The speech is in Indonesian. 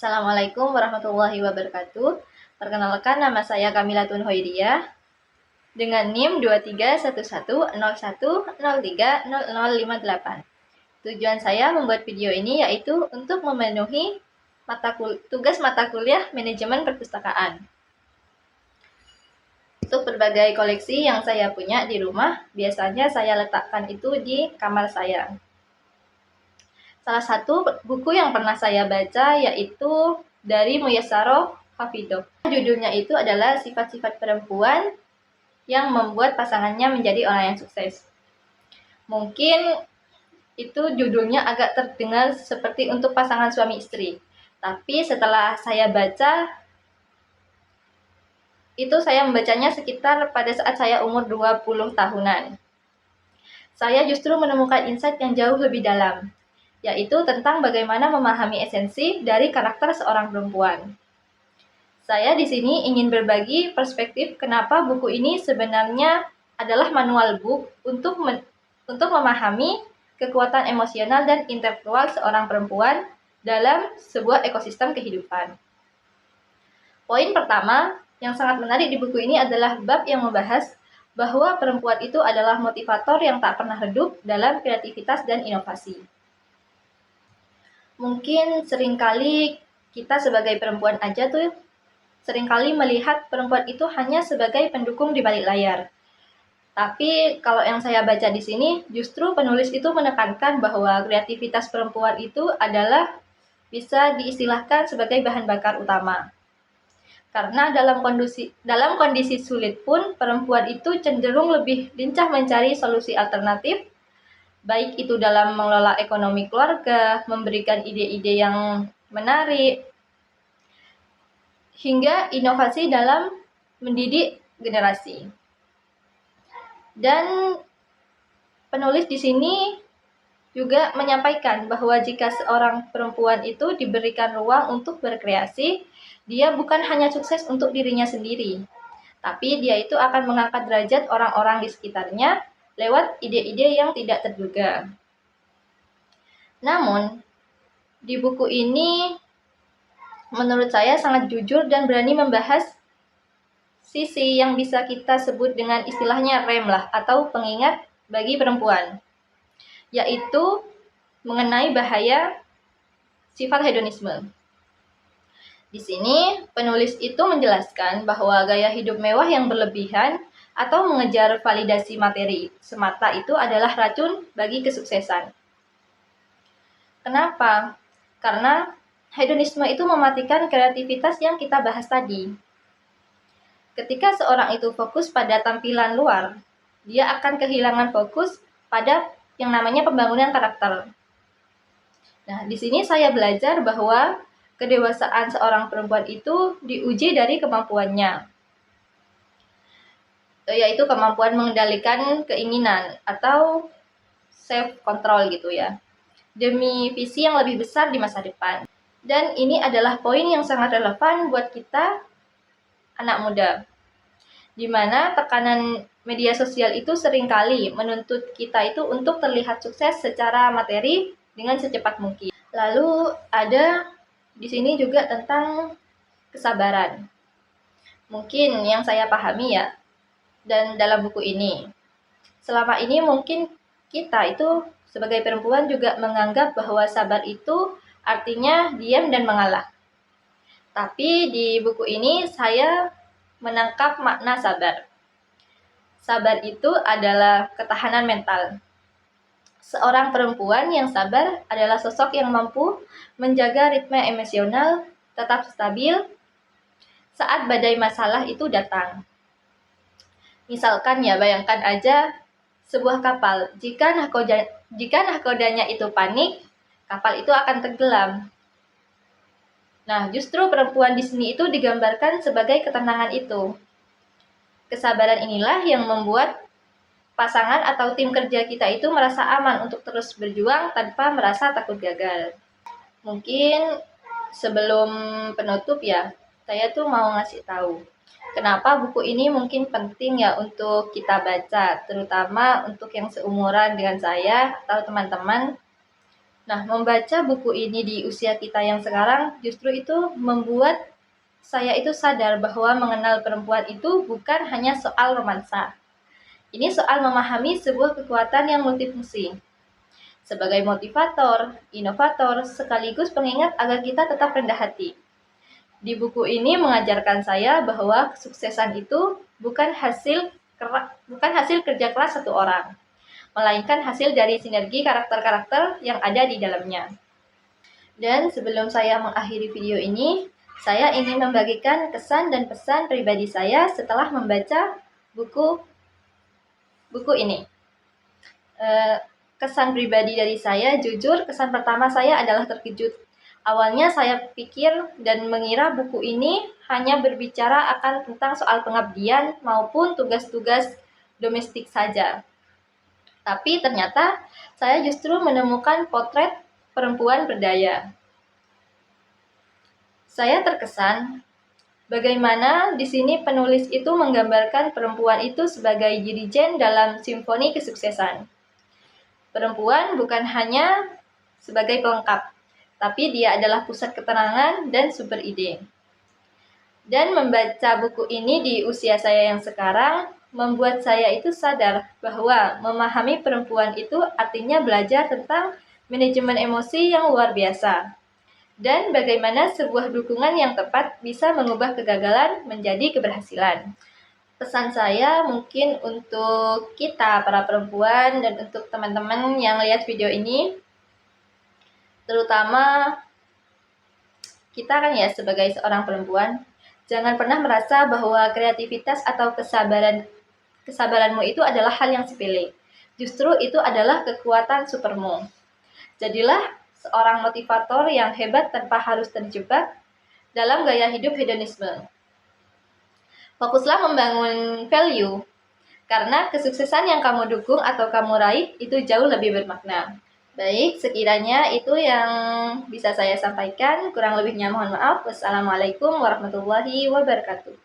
Assalamualaikum warahmatullahi wabarakatuh. Perkenalkan, nama saya Kamila Tunhoidiyah dengan NIM 231101030058. Tujuan saya membuat video ini yaitu untuk memenuhi tugas mata kuliah manajemen perpustakaan. Untuk berbagai koleksi yang saya punya di rumah, biasanya saya letakkan itu di kamar saya. Salah satu buku yang pernah saya baca yaitu dari Muyassarah Hafidhah. Judulnya itu adalah Sifat-sifat perempuan yang membuat pasangannya menjadi orang yang sukses. Mungkin itu judulnya agak terdengar seperti untuk pasangan suami istri. Tapi setelah saya baca, itu saya membacanya sekitar pada saat saya umur 20 tahunan. Saya justru menemukan insight yang jauh lebih dalam, yaitu tentang bagaimana memahami esensi dari karakter seorang perempuan. Saya di sini ingin berbagi perspektif kenapa buku ini sebenarnya adalah manual book untuk memahami kekuatan emosional dan intelektual seorang perempuan dalam sebuah ekosistem kehidupan. Poin pertama yang sangat menarik di buku ini adalah bab yang membahas bahwa perempuan itu adalah motivator yang tak pernah redup dalam kreativitas dan inovasi. Mungkin seringkali kita sebagai perempuan aja tuh seringkali melihat perempuan itu hanya sebagai pendukung di balik layar. Tapi kalau yang saya baca di sini, justru penulis itu menekankan bahwa kreativitas perempuan itu adalah bisa diistilahkan sebagai bahan bakar utama. Karena dalam kondisi sulit pun, perempuan itu cenderung lebih lincah mencari solusi alternatif, baik itu dalam mengelola ekonomi keluarga, memberikan ide-ide yang menarik, hingga inovasi dalam mendidik generasi. Dan penulis di sini juga menyampaikan bahwa jika seorang perempuan itu diberikan ruang untuk berkreasi, dia bukan hanya sukses untuk dirinya sendiri, tapi dia itu akan mengangkat derajat orang-orang di sekitarnya lewat ide-ide yang tidak terduga. Namun, di buku ini menurut saya sangat jujur dan berani membahas sisi yang bisa kita sebut dengan istilahnya rem lah, atau pengingat bagi perempuan, yaitu mengenai bahaya sifat hedonisme. Di sini penulis itu menjelaskan bahwa gaya hidup mewah yang berlebihan atau mengejar validasi materi semata itu adalah racun bagi kesuksesan. Kenapa? Karena hedonisme itu mematikan kreativitas yang kita bahas tadi. Ketika seorang itu fokus pada tampilan luar, dia akan kehilangan fokus pada yang namanya pembangunan karakter. Nah, di sini saya belajar bahwa kedewasaan seorang perempuan itu diuji dari kemampuannya, yaitu kemampuan mengendalikan keinginan atau self-control gitu ya, demi visi yang lebih besar di masa depan. Dan ini adalah poin yang sangat relevan buat kita anak muda, di mana tekanan media sosial itu seringkali menuntut kita itu untuk terlihat sukses secara materi dengan secepat mungkin. Lalu ada di sini juga tentang kesabaran. Mungkin yang saya pahami ya, dan dalam buku ini, selama ini mungkin kita itu sebagai perempuan juga menganggap bahwa sabar itu artinya diam dan mengalah. Tapi di buku ini saya menangkap makna sabar. Sabar itu adalah ketahanan mental. Seorang perempuan yang sabar adalah sosok yang mampu menjaga ritme emosional tetap stabil saat badai masalah itu datang. Misalkan ya, bayangkan aja sebuah kapal. Jika nahkodanya itu panik, kapal itu akan tenggelam. Nah, justru perempuan di sini itu digambarkan sebagai ketenangan itu. Kesabaran inilah yang membuat pasangan atau tim kerja kita itu merasa aman untuk terus berjuang tanpa merasa takut gagal. Mungkin sebelum penutup ya, saya tuh mau ngasih tahu kenapa buku ini mungkin penting ya untuk kita baca, terutama untuk yang seumuran dengan saya atau teman-teman. Nah, membaca buku ini di usia kita yang sekarang justru itu membuat saya itu sadar bahwa mengenal perempuan itu bukan hanya soal romansa. Ini soal memahami sebuah kekuatan yang multifungsi. Sebagai motivator, inovator, sekaligus pengingat agar kita tetap rendah hati. Di buku ini mengajarkan saya bahwa kesuksesan itu bukan hasil kerja keras satu orang, melainkan hasil dari sinergi karakter-karakter yang ada di dalamnya. Dan sebelum saya mengakhiri video ini, saya ingin membagikan kesan dan pesan pribadi saya setelah membaca buku ini. Kesan pribadi dari saya, jujur, kesan pertama saya adalah terkejut. Awalnya saya pikir dan mengira buku ini hanya berbicara akan tentang soal pengabdian maupun tugas-tugas domestik saja. Tapi ternyata saya justru menemukan potret perempuan berdaya. Saya terkesan bagaimana di sini penulis itu menggambarkan perempuan itu sebagai dirijen dalam simfoni kesuksesan. Perempuan bukan hanya sebagai pelengkap, tapi dia adalah pusat ketenangan dan sumber ide. Dan membaca buku ini di usia saya yang sekarang membuat saya itu sadar bahwa memahami perempuan itu artinya belajar tentang manajemen emosi yang luar biasa. Dan bagaimana sebuah dukungan yang tepat bisa mengubah kegagalan menjadi keberhasilan. Pesan saya mungkin untuk kita para perempuan dan untuk teman-teman yang lihat video ini, terutama kita kan ya sebagai seorang perempuan, jangan pernah merasa bahwa kreativitas atau kesabaranmu itu adalah hal yang sepele. Justru itu adalah kekuatan supermu. Jadilah seorang motivator yang hebat tanpa harus terjebak dalam gaya hidup hedonisme. Fokuslah membangun value, karena kesuksesan yang kamu dukung atau kamu raih itu jauh lebih bermakna. Baik, sekiranya itu yang bisa saya sampaikan. Kurang lebihnya mohon maaf. Wassalamualaikum warahmatullahi wabarakatuh.